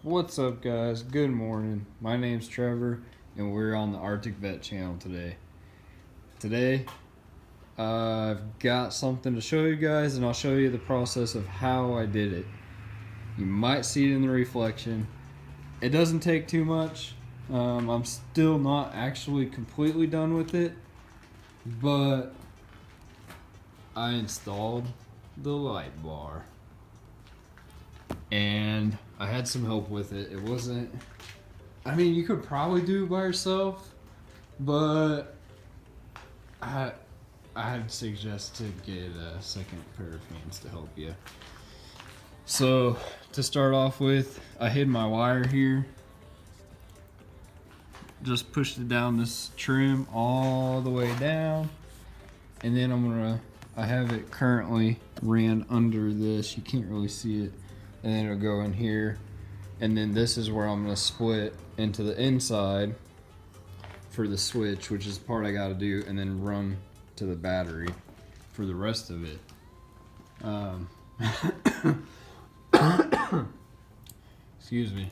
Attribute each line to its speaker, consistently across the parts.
Speaker 1: What's up, guys? Good morning. My name's Trevor, and we're on the Arctic Vette channel today. I've got something to show you guys, and I'll show you the process of how I did it. You might see it in the reflection. It doesn't take too much. I'm still not actually completely done with it, but I installed the light bar. And I had some help with it. It wasn't, I mean, you could probably do it by yourself, but I'd suggest to get a second pair of hands to help you. So to start off with, I hid my wire here. Just pushed it down this trim all the way down. And then I have it currently ran under this. You can't really see it. And then it'll go in here. And then this is where I'm gonna split into the inside for the switch, which is the part I gotta do, and then run to the battery for the rest of it. Excuse me.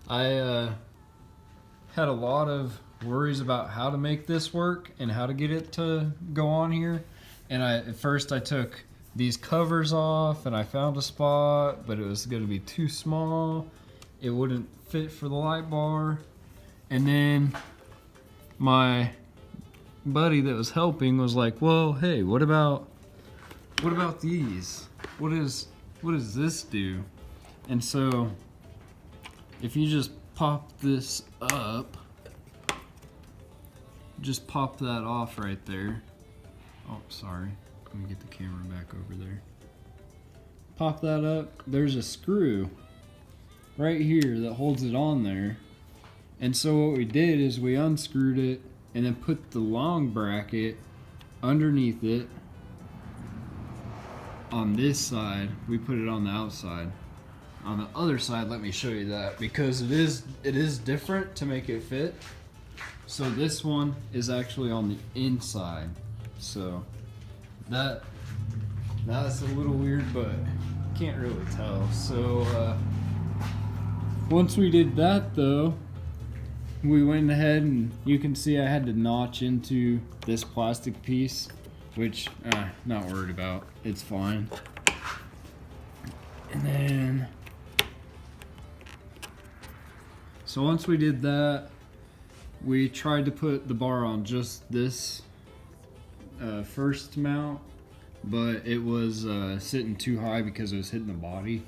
Speaker 1: I had a lot of worries about how to make this work and how to get it to go on here. And at first I took these covers off and I found a spot, but it was gonna be too small. It wouldn't fit for the light bar. And then my buddy that was helping was like, well, hey, what about these? What does this do? And so if you just pop this up, just pop that off right there. Oh, sorry. Let me get the camera back over there. Pop that up. There's a screw right here that holds it on there. And so what we did is we unscrewed it and then put the long bracket underneath it. On this side, we put it on the outside. On the other side, let me show you that, because it is different to make it fit. So this one is actually on the inside. So that's a little weird, but can't really tell. So once we did that though, we went ahead and you can see I had to notch into this plastic piece, which not worried about, it's fine. And then so once we did that, we tried to put the bar on just this first mount, but it was sitting too high because it was hitting the body.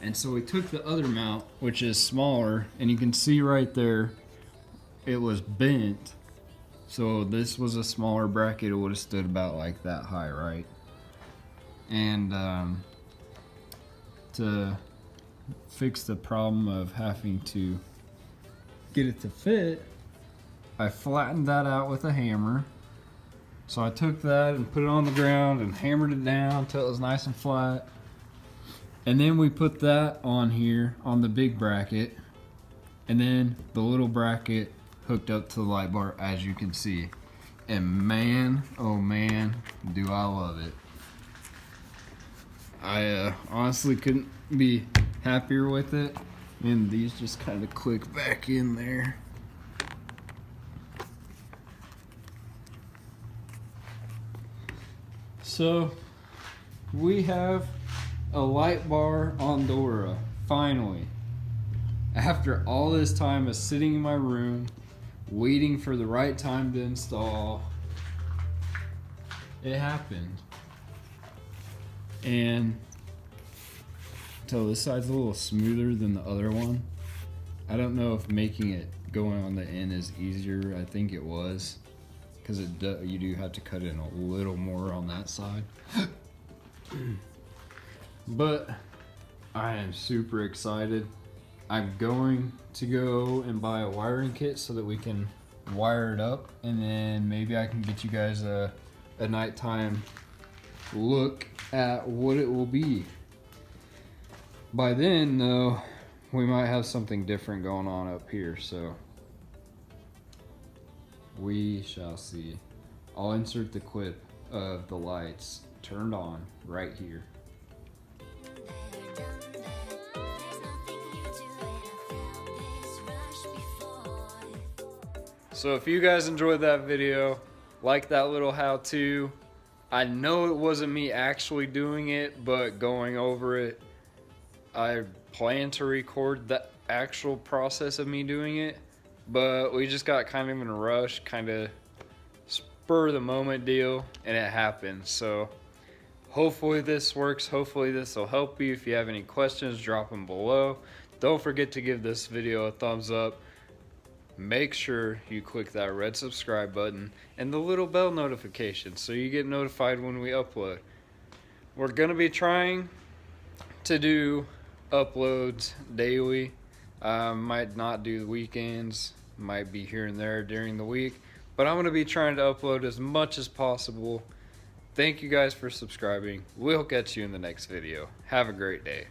Speaker 1: And so we took the other mount, which is smaller, and you can see right there it was bent. So this was a smaller bracket. It would have stood about like that high, right? And to fix the problem of having to get it to fit, I flattened that out with a hammer. So I took that and put it on the ground and hammered it down until it was nice and flat. And then we put that on here on the big bracket, and then the little bracket hooked up to the light bar, as you can see. And man, oh man, do I love it. I honestly couldn't be happier with it. And these just kind of click back in there. So we have a light bar on Dora, finally. After all this time of sitting in my room, waiting for the right time to install, it happened. And so this side's a little smoother than the other one. I don't know if making it going on the end is easier. I think it was, because you do have to cut in a little more on that side. But I am super excited. I'm going to go and buy a wiring kit so that we can wire it up, and then maybe I can get you guys a nighttime look at what it will be. By then though, we might have something different going on up here, so we shall see. I'll insert the clip of the lights turned on right here. So if you guys enjoyed that video, like that little how-to, I know it wasn't me actually doing it, but going over it, I plan to record the actual process of me doing it, but we just got kind of in a rush, kind of spur of the moment deal, and it happened. So hopefully this works. Hopefully this will help you. If you have any questions, drop them below. Don't forget to give this video a thumbs up. Make sure you click that red subscribe button and the little bell notification so you get notified when we upload. We're gonna be trying to do uploads daily. Might not do the weekends, might be here and there during the week, but I'm gonna be trying to upload as much as possible. Thank you guys for subscribing. We'll catch you in the next video. Have a great day.